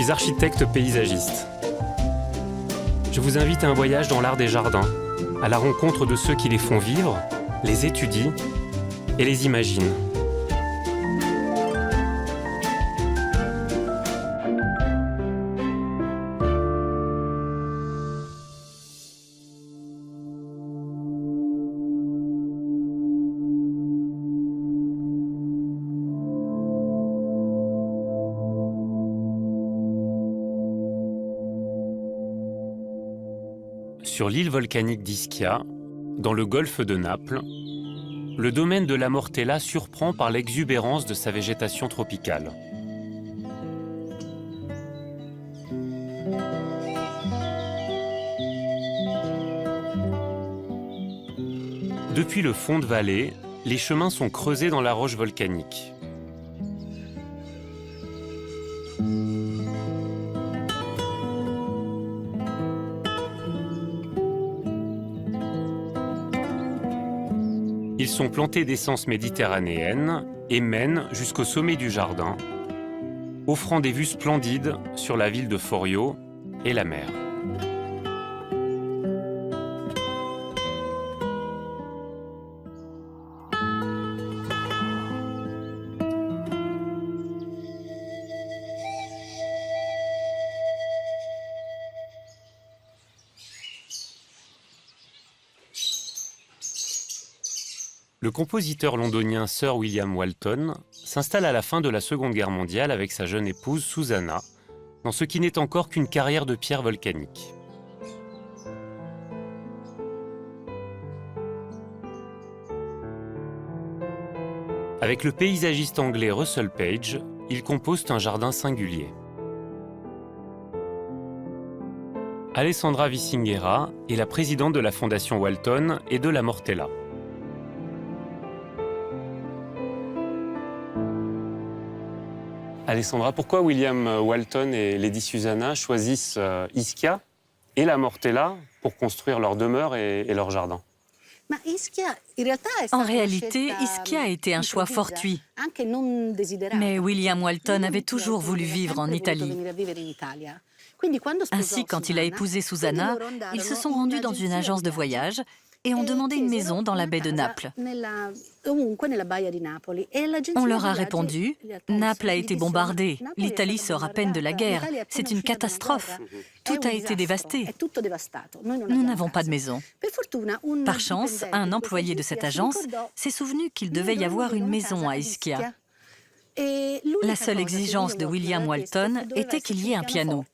des architectes paysagistes. Je vous invite à un voyage dans l'art des jardins, à la rencontre de ceux qui les font vivre, les étudient et les imaginent. Sur l'île volcanique d'Ischia, dans le golfe de Naples, le domaine de la Mortella surprend par l'exubérance de sa végétation tropicale. Depuis le fond de vallée, les chemins sont creusés dans la roche volcanique. Ils sont plantés d'essences méditerranéennes et mènent jusqu'au sommet du jardin, offrant des vues splendides sur la ville de Forio et la mer. Le compositeur londonien Sir William Walton s'installe à la fin de la Seconde Guerre mondiale avec sa jeune épouse Susanna, dans ce qui n'est encore qu'une carrière de pierre volcanique. Avec le paysagiste anglais Russell Page, ils composent un jardin singulier. Alessandra Vissinghera est la présidente de la Fondation Walton et de la Mortella. Alessandra, pourquoi William Walton et Lady Susanna choisissent Ischia et la Mortella pour construire leur demeure et leur jardin? En réalité, Ischia a été un choix fortuit. Mais William Walton avait toujours voulu vivre en Italie. Ainsi, quand il a épousé Susanna, ils se sont rendus dans une agence de voyage et ont demandé une maison dans la baie de Naples. On leur a répondu « Naples a été bombardée, l'Italie sort à peine de la guerre, c'est une catastrophe, tout a été dévasté. Nous n'avons pas de maison. » Par chance, un employé de cette agence s'est souvenu qu'il devait y avoir une maison à Ischia. La seule exigence de William Walton était qu'il y ait un piano.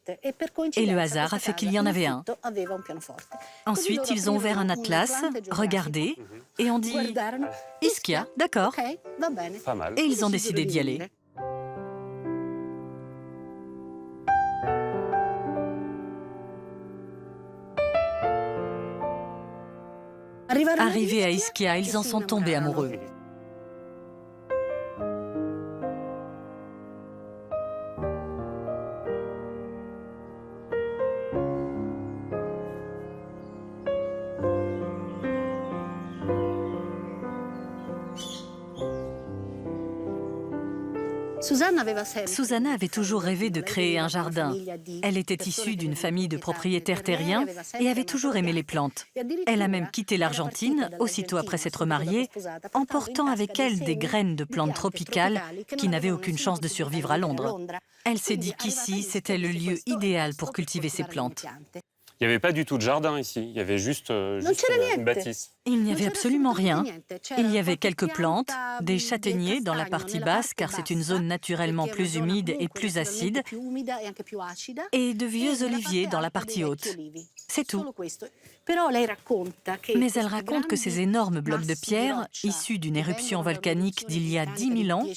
Et le hasard a fait qu'il y en avait un. Ensuite, ils ont ouvert un atlas, regardé, et ont dit « Ischia, d'accord. » Pas mal. Et ils ont décidé d'y aller. Arrivés à Ischia, ils en sont tombés amoureux. Susanna avait toujours rêvé de créer un jardin. Elle était issue d'une famille de propriétaires terriens et avait toujours aimé les plantes. Elle a même quitté l'Argentine, aussitôt après s'être mariée, emportant avec elle des graines de plantes tropicales qui n'avaient aucune chance de survivre à Londres. Elle s'est dit qu'ici, c'était le lieu idéal pour cultiver ces plantes. Il n'y avait pas du tout de jardin ici, il y avait juste une bâtisse. Il n'y avait absolument rien. Il y avait quelques plantes, des châtaigniers dans la partie basse car c'est une zone naturellement plus humide et plus acide, et de vieux oliviers dans la partie haute. C'est tout. Mais elle raconte que ces énormes blocs de pierre, issus d'une éruption volcanique d'il y a 10 000 ans,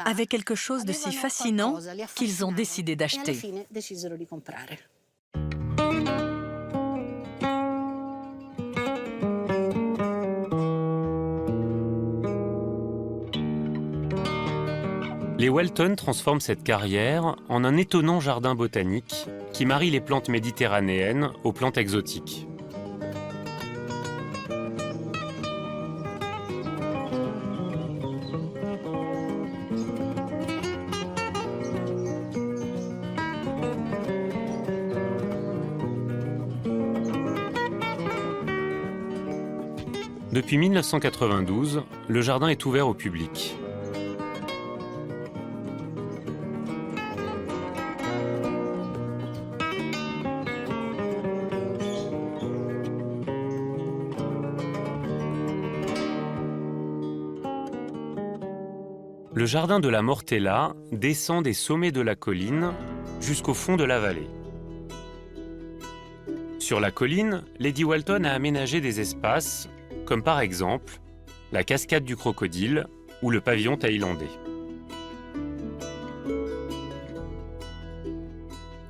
avaient quelque chose de si fascinant qu'ils ont décidé d'acheter. Les Walton transforment cette carrière en un étonnant jardin botanique qui marie les plantes méditerranéennes aux plantes exotiques. Depuis 1992, le jardin est ouvert au public. Le jardin de la Mortella descend des sommets de la colline jusqu'au fond de la vallée. Sur la colline, Lady Walton a aménagé des espaces, comme par exemple la cascade du crocodile ou le pavillon thaïlandais.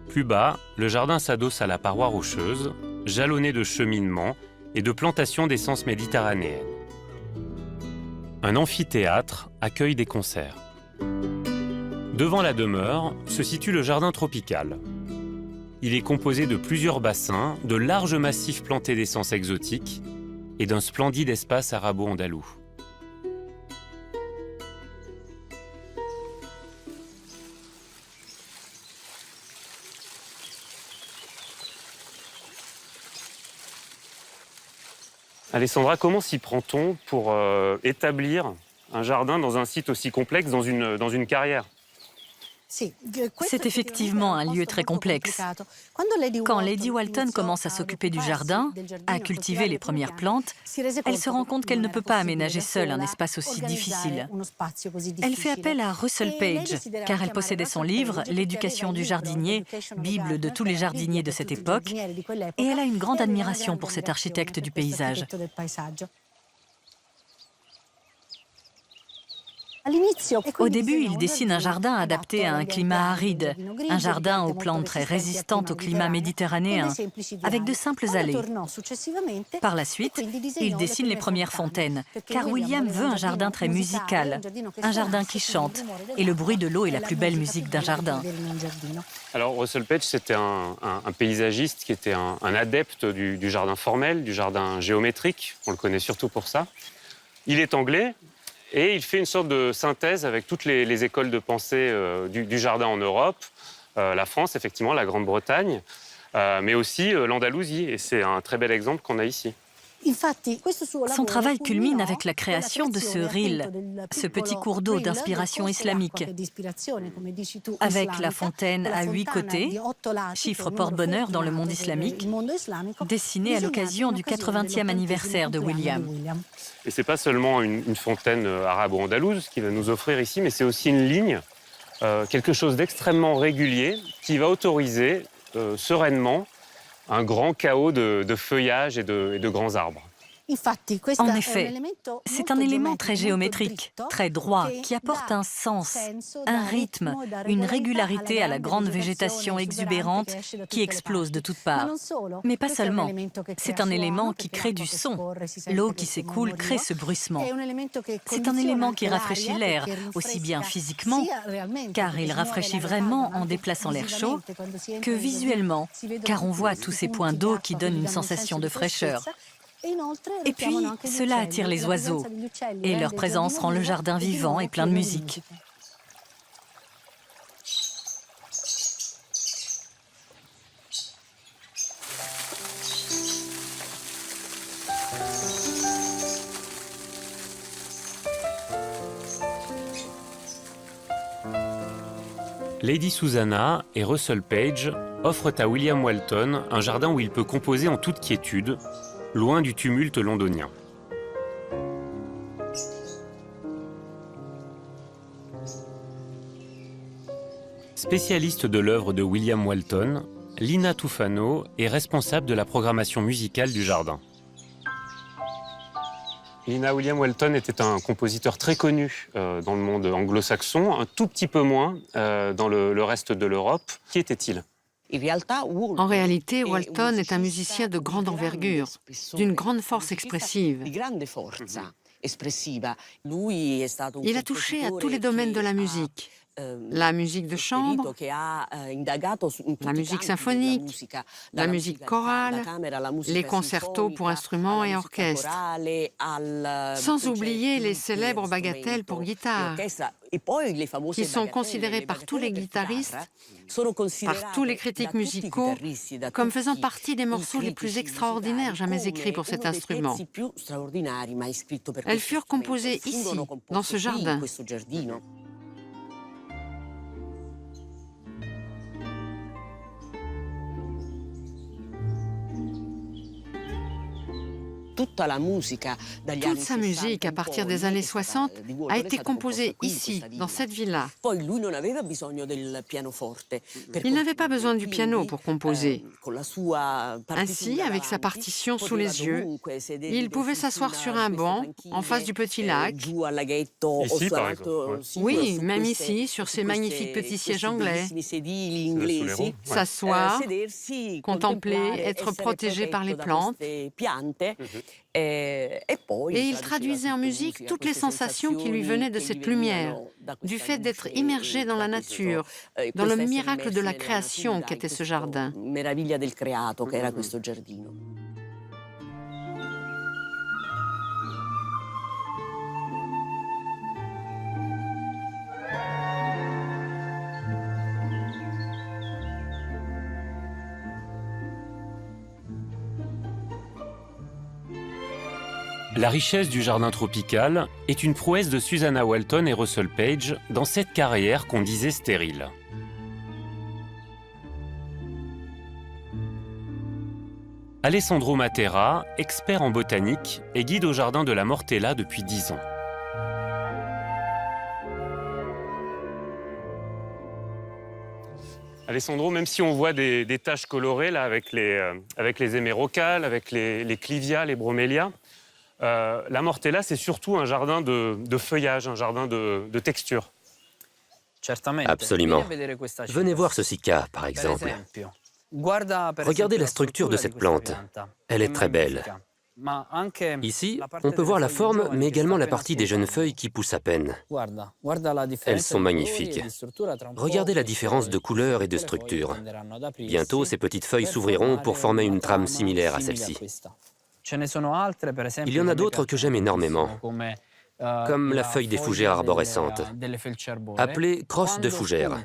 Plus bas, le jardin s'adosse à la paroi rocheuse, jalonnée de cheminements et de plantations d'essences méditerranéennes. Un amphithéâtre accueille des concerts. Devant la demeure se situe le jardin tropical. Il est composé de plusieurs bassins, de larges massifs plantés d'essences exotiques et d'un splendide espace arabo-andalou. Alessandra, comment s'y prend-on pour établir un jardin dans un site aussi complexe, dans une carrière? C'est effectivement un lieu très complexe. Quand Lady Walton commence à s'occuper du jardin, à cultiver les premières plantes, elle se rend compte qu'elle ne peut pas aménager seule un espace aussi difficile. Elle fait appel à Russell Page, car elle possédait son livre « L'éducation du jardinier », Bible de tous les jardiniers de cette époque, et elle a une grande admiration pour cet architecte du paysage. Au début, il dessine un jardin adapté à un climat aride, un jardin aux plantes très résistantes au climat méditerranéen, avec de simples allées. Par la suite, il dessine les premières fontaines, car William veut un jardin très musical, un jardin qui chante, et le bruit de l'eau est la plus belle musique d'un jardin. Alors Russell Page, c'était un paysagiste qui était un adepte du jardin formel, du jardin géométrique, on le connaît surtout pour ça. Il est anglais. Et il fait une sorte de synthèse avec toutes les écoles de pensée du jardin en Europe, la France, effectivement, la Grande-Bretagne, mais aussi l'Andalousie. Et c'est un très bel exemple qu'on a ici. Son travail culmine avec la création de ce ril, ce petit cours d'eau d'inspiration islamique, avec la fontaine à 8 côtés, chiffre porte-bonheur dans le monde islamique, dessinée à l'occasion du 80e anniversaire de William. Et ce n'est pas seulement une fontaine arabo-andalouse qu'il va nous offrir ici, mais c'est aussi une ligne, quelque chose d'extrêmement régulier qui va autoriser sereinement un grand chaos de feuillage et de grands arbres. En effet, c'est un élément très géométrique, très droit, qui apporte un sens, un rythme, une régularité à la grande végétation exubérante qui explose de toutes parts. Mais pas seulement, c'est un élément qui crée du son. L'eau qui s'écoule crée ce bruissement. C'est un élément qui rafraîchit l'air, aussi bien physiquement, car il rafraîchit vraiment en déplaçant l'air chaud, que visuellement, car on voit tous ces points d'eau qui donnent une sensation de fraîcheur. Et puis, cela attire les oiseaux, et leur présence rend le jardin vivant et plein de musique. Lady Susanna et Russell Page offrent à William Walton un jardin où il peut composer en toute quiétude, loin du tumulte londonien. Spécialiste de l'œuvre de William Walton, Lina Tufano est responsable de la programmation musicale du jardin. Lina, William Walton était un compositeur très connu dans le monde anglo-saxon, un tout petit peu moins dans le reste de l'Europe. Qui était-il ? En réalité, Walton est un musicien de grande envergure, d'une grande force expressive. Il a touché à tous les domaines de la musique. la musique de chambre, la musique symphonique, la musique chorale, les concertos pour instruments et orchestres, sans oublier les célèbres bagatelles pour guitare, qui sont considérées par tous les guitaristes, par tous les critiques musicaux, comme faisant partie des morceaux les plus extraordinaires jamais écrits pour cet instrument. Elles furent composées ici, dans ce jardin. Toute sa musique, à partir des années 60, a été composée ici, dans cette villa. Il n'avait pas besoin du piano pour composer. Ainsi, avec sa partition sous les yeux, il pouvait s'asseoir sur un banc, en face du petit lac. Ici, par exemple. Oui, même ici, sur ces magnifiques petits sièges anglais. S'asseoir, contempler, être protégé par les plantes. Et il traduisait en musique toutes les sensations qui lui venaient de cette lumière, du fait d'être immergé dans la nature, dans le miracle de la création qu'était ce jardin. La richesse du jardin tropical est une prouesse de Susanna Walton et Russell Page dans cette carrière qu'on disait stérile. Alessandro Matera, expert en botanique, est guide au jardin de la Mortella depuis 10 ans. Alessandro, même si on voit des taches colorées là, avec les hémérocalles, avec les clivias, les bromélias, la Mortella, c'est surtout un jardin de feuillage, un jardin de texture. Absolument. Venez voir ce cycas, par exemple. Regardez la structure de cette plante. Elle est très belle. Ici, on peut voir la forme, mais également la partie des jeunes feuilles qui poussent à peine. Elles sont magnifiques. Regardez la différence de couleur et de structure. Bientôt, ces petites feuilles s'ouvriront pour former une trame similaire à celle-ci. Il y en a d'autres que j'aime énormément, comme la feuille des fougères arborescentes, appelée crosse de fougère.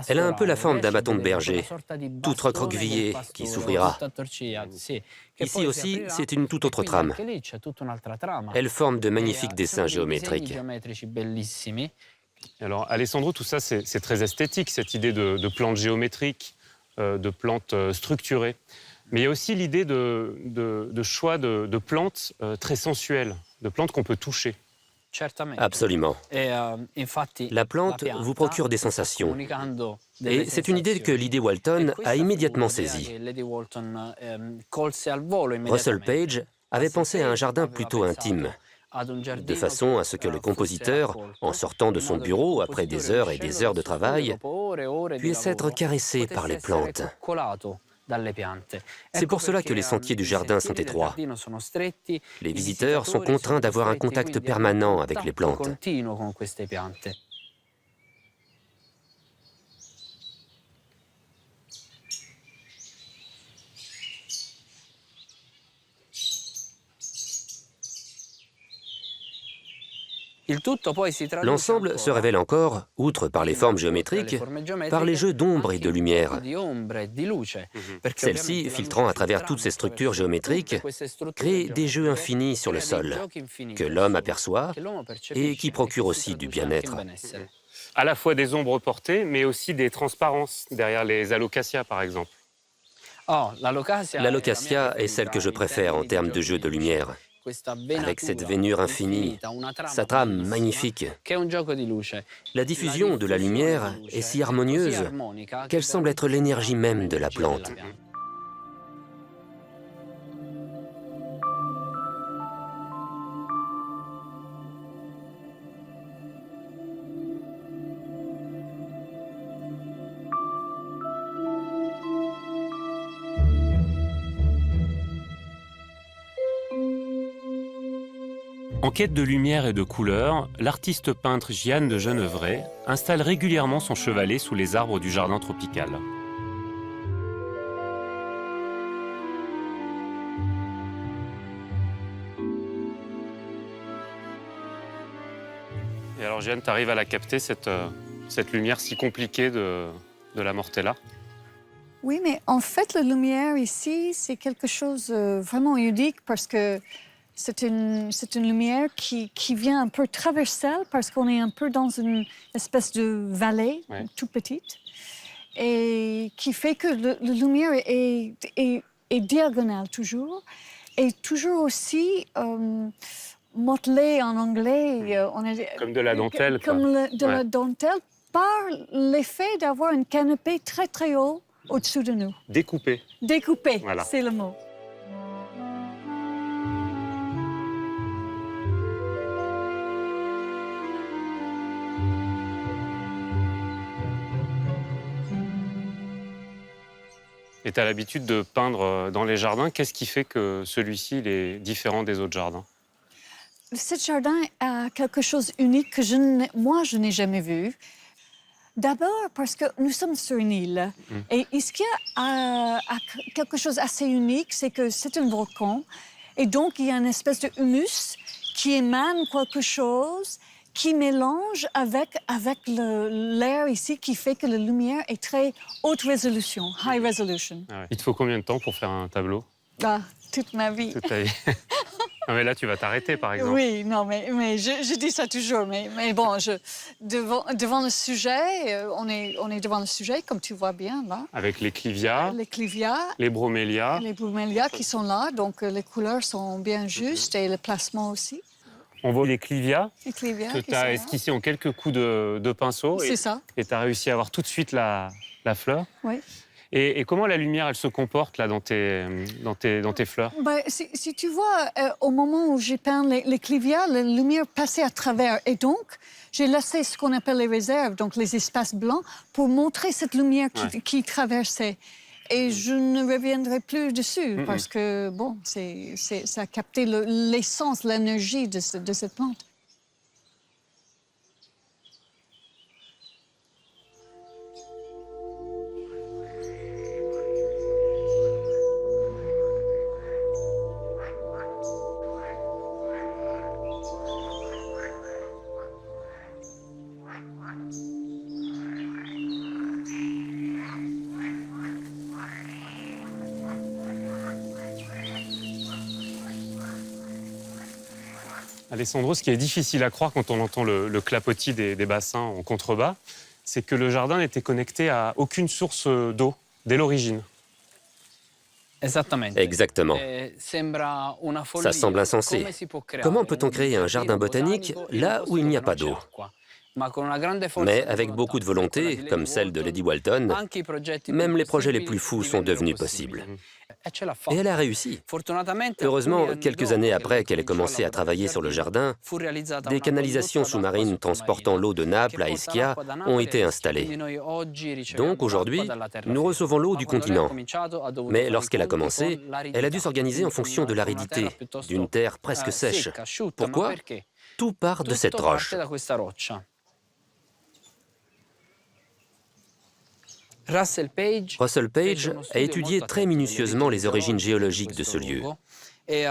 Elle a un peu la forme d'un bâton de berger, toute recroquevillée, qui s'ouvrira. Ici aussi, c'est une toute autre trame. Elle forme de magnifiques dessins géométriques. Alors, Alessandro, tout ça, c'est très esthétique, cette idée de plantes géométriques, de plantes structurées. Mais il y a aussi l'idée de choix de plantes très sensuelles, de plantes qu'on peut toucher. Absolument. La plante vous procure des sensations. Et c'est une idée que Lydie Walton a immédiatement saisie. Russell Page avait pensé à un jardin plutôt intime, de façon à ce que le compositeur, en sortant de son bureau après des heures et des heures de travail, puisse être caressé par les plantes. C'est pour cela que les sentiers du jardin sont étroits. Les visiteurs sont contraints d'avoir un contact permanent avec les plantes. L'ensemble se révèle encore, outre par les formes géométriques, par les jeux d'ombre et de lumière. Celles-ci, filtrant à travers toutes ces structures géométriques, créent des jeux infinis sur le sol, que l'homme aperçoit et qui procurent aussi du bien-être. À la fois des ombres portées, mais aussi des transparences, derrière les alocasia, par exemple. L'alocasia est celle que je préfère en termes de jeu de lumière. Avec cette veinure infinie, sa trame magnifique. La diffusion de la lumière est si harmonieuse qu'elle semble être l'énergie même de la plante. En quête de lumière et de couleurs, l'artiste peintre Jeanne de Genevray installe régulièrement son chevalet sous les arbres du jardin tropical. Et alors Jeanne, tu arrives à la capter, cette lumière si compliquée de la Mortella? Oui, mais en fait, la lumière ici, c'est quelque chose de vraiment unique parce que c'est une lumière qui vient un peu traverselle parce qu'on est un peu dans une espèce de vallée toute petite et qui fait que la lumière est diagonale toujours et toujours aussi modelée en anglais. Comme de la dentelle. Comme la dentelle par l'effet d'avoir un canapé très très haut au-dessus de nous. Découpé. Découpé, voilà. C'est le mot. Et tu as l'habitude de peindre dans les jardins. Qu'est-ce qui fait que celui-ci est différent des autres jardins? Ce jardin a quelque chose d'unique que moi, je n'ai jamais vu. D'abord parce que nous sommes sur une île. Et ce qui a quelque chose d'assez unique, c'est que c'est un volcan. Et donc, il y a une espèce de humus qui émane quelque chose qui mélange avec l'air ici, qui fait que la lumière est très haute résolution, high resolution. Ah ouais. Il te faut combien de temps pour faire un tableau? Toute ma vie. Toute ta vie. Non, mais là, tu vas t'arrêter, par exemple. Oui, non, mais je dis ça toujours. Mais bon, devant le sujet, on est devant le sujet, comme tu vois bien, là. Avec les clivias. Les clivias. Les bromélias. Les bromélias qui sont là, donc les couleurs sont bien justes et le placement aussi. On voit les clivias. Les clivias que tu as esquissés en quelques coups de pinceau. C'est ça. Et tu as réussi à avoir tout de suite la fleur. Oui. Et comment la lumière, elle se comporte là dans tes fleurs? Si tu vois, au moment où j'ai peint les clivias, la lumière passait à travers. Et donc, j'ai laissé ce qu'on appelle les réserves, donc les espaces blancs, pour montrer cette lumière qui traversait. Et je ne reviendrai plus dessus parce que, bon, ça a capté l'essence, l'énergie de cette plante. Alessandro, ce qui est difficile à croire quand on entend le clapotis des bassins en contrebas, c'est que le jardin n'était connecté à aucune source d'eau dès l'origine. Exactement. Ça semble insensé. Comment peut-on créer un jardin botanique là où il n'y a pas d'eau? Mais avec beaucoup de volonté, comme celle de Lady Walton, même les projets les plus fous sont devenus possibles. Et elle a réussi. Heureusement, quelques années après qu'elle ait commencé à travailler sur le jardin, des canalisations sous-marines transportant l'eau de Naples à Ischia ont été installées. Donc aujourd'hui, nous recevons l'eau du continent. Mais lorsqu'elle a commencé, elle a dû s'organiser en fonction de l'aridité, d'une terre presque sèche. Pourquoi? Tout part de cette roche. Russell Page a étudié très minutieusement les origines géologiques de ce lieu. Et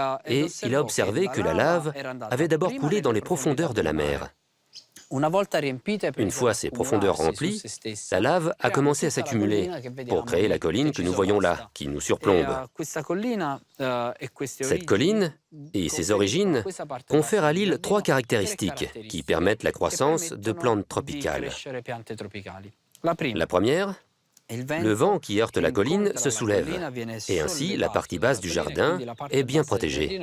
il a observé que la lave avait d'abord coulé dans les profondeurs de la mer. Une fois ces profondeurs remplies, la lave a commencé à s'accumuler pour créer la colline que nous voyons là, qui nous surplombe. Cette colline et ses origines confèrent à l'île 3 caractéristiques qui permettent la croissance de plantes tropicales. La première, le vent qui heurte la colline se soulève, et ainsi la partie basse du jardin est bien protégée.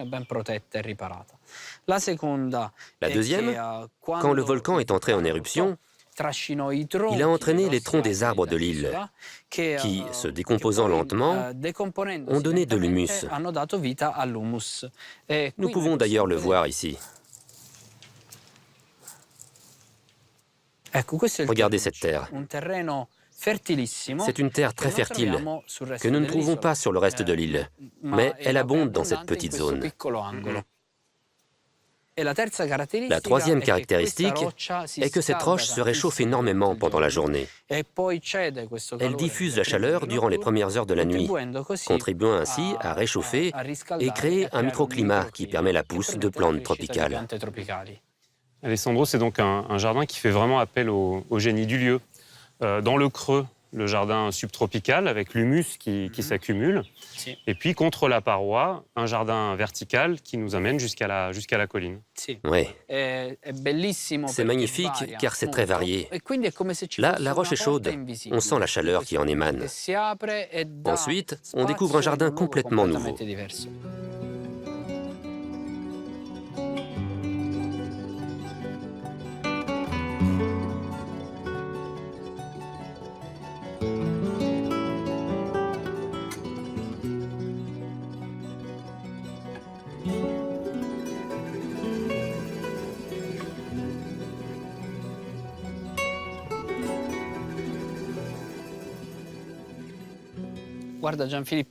La deuxième, quand le volcan est entré en éruption, il a entraîné les troncs des arbres de l'île, qui, se décomposant lentement, ont donné de l'humus. Nous pouvons d'ailleurs le voir ici. Regardez cette terre. C'est une terre très fertile, que nous ne trouvons pas sur le reste de l'île, mais elle abonde dans cette petite zone. La troisième caractéristique est que cette roche se réchauffe énormément pendant la journée. Elle diffuse la chaleur durant les premières heures de la nuit, contribuant ainsi à réchauffer et créer un microclimat qui permet la pousse de plantes tropicales. Alessandro, c'est donc un jardin qui fait vraiment appel au génie du lieu. Dans le creux, le jardin subtropical avec l'humus qui s'accumule. Et puis contre la paroi, un jardin vertical qui nous amène jusqu'à la colline. Oui. C'est magnifique car c'est très varié. Là, la roche est chaude. On sent la chaleur qui en émane. Ensuite, on découvre un jardin complètement nouveau.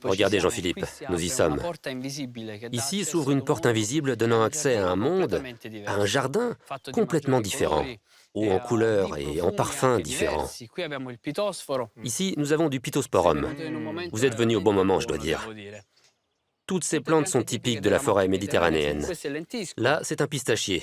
Regardez Jean-Philippe, nous y sommes. Ici s'ouvre une porte invisible donnant accès à un monde, à un jardin complètement différent, haut en couleurs et en parfums différents. Ici, nous avons du Pittosporum. Vous êtes venu au bon moment, je dois dire. Toutes ces plantes sont typiques de la forêt méditerranéenne. Là, c'est un pistachier.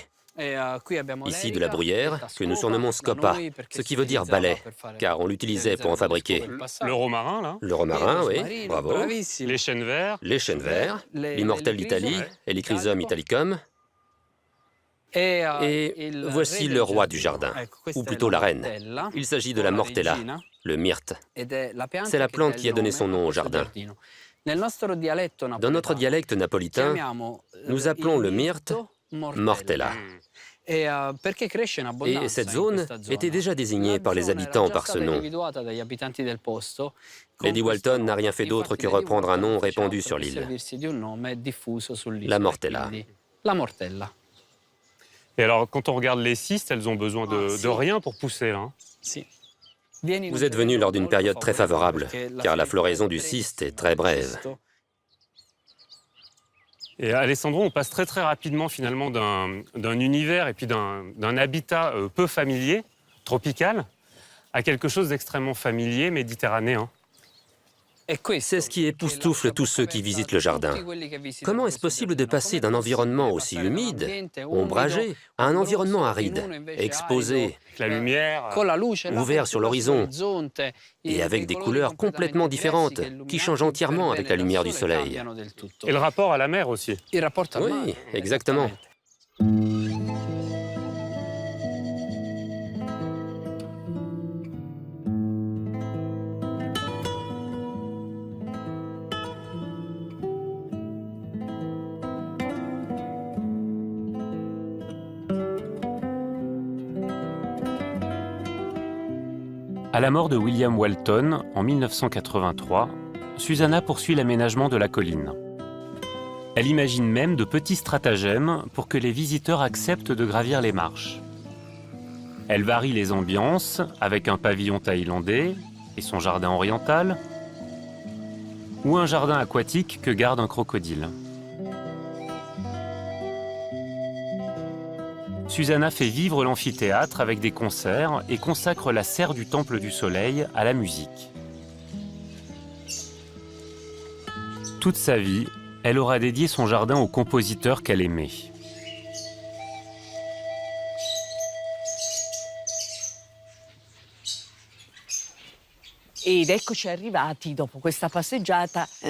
Ici, de la bruyère, que nous surnommons scopa, ce qui veut dire balai, car on l'utilisait pour en fabriquer. Le romarin, là. Le romarin, oui, bravo. Les chênes verts. Les chênes verts, l'immortel d'Italie, Helichrysum italicum. Et voici le roi du jardin, ou plutôt la reine. Il s'agit de la mortella, le myrte. C'est la plante qui a donné son nom au jardin. Dans notre dialecte napolitain, nous appelons le myrte mortella. Et cette zone était déjà désignée par les habitants par ce nom. Lady Walton n'a rien fait d'autre que reprendre un nom répandu sur l'île. La mortella. Et alors, quand on regarde les cystes, elles ont besoin de rien pour pousser, là. Vous êtes venu lors d'une période très favorable, car la floraison du cyste est très brève. Et Alessandro, on passe très rapidement finalement d'un univers et puis d'un habitat peu familier, tropical, à quelque chose d'extrêmement familier, méditerranéen. C'est ce qui époustoufle tous ceux qui visitent le jardin. Comment est-ce possible de passer d'un environnement aussi humide, ombragé, à un environnement aride, exposé, La lumière, ouvert sur l'horizon, et avec des couleurs complètement différentes, qui changent entièrement avec la lumière du soleil. et le rapport à la mer aussi. Oui, exactement. À la mort de William Walton, en 1983, Susanna poursuit l'aménagement de la colline. Elle imagine même de petits stratagèmes pour que les visiteurs acceptent de gravir les marches. Elle varie les ambiances avec un pavillon thaïlandais et son jardin oriental, ou un jardin aquatique que garde un crocodile. Susanna fait vivre l'amphithéâtre avec des concerts et consacre la serre du Temple du Soleil à la musique. Toute sa vie, elle aura dédié son jardin aux compositeurs qu'elle aimait.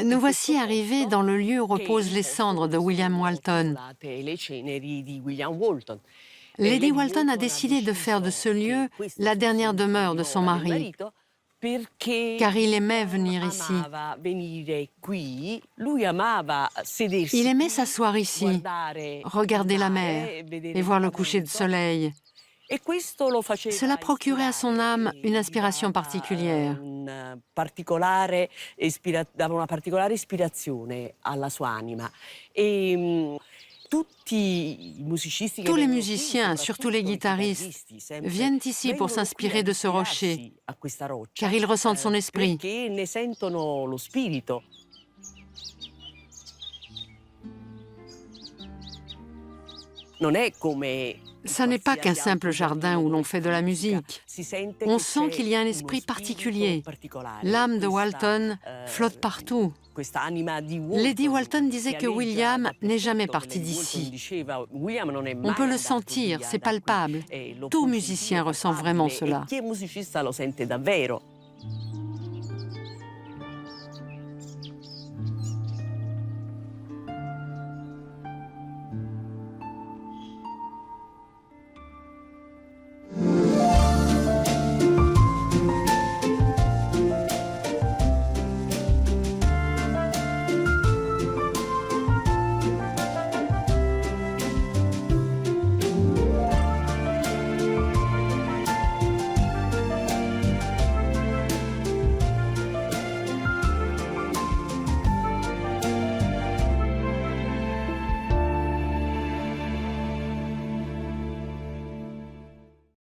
Nous voici arrivés dans le lieu où reposent les cendres de William Walton. Lady Walton a décidé de faire de ce lieu la dernière demeure de son mari, car il aimait venir ici. Il aimait s'asseoir ici, regarder la mer et voir le coucher de soleil. Cela procurait à son âme une inspiration particulière. Tous les musiciens, surtout les guitaristes, viennent ici pour s'inspirer de ce rocher, car ils ressentent son esprit. Ça n'est pas qu'un simple jardin où l'on fait de la musique. On sent qu'il y a un esprit particulier. L'âme de Walton flotte partout. Lady Walton disait que William n'est jamais parti d'ici. On peut le sentir, c'est palpable. Tout musicien ressent vraiment cela.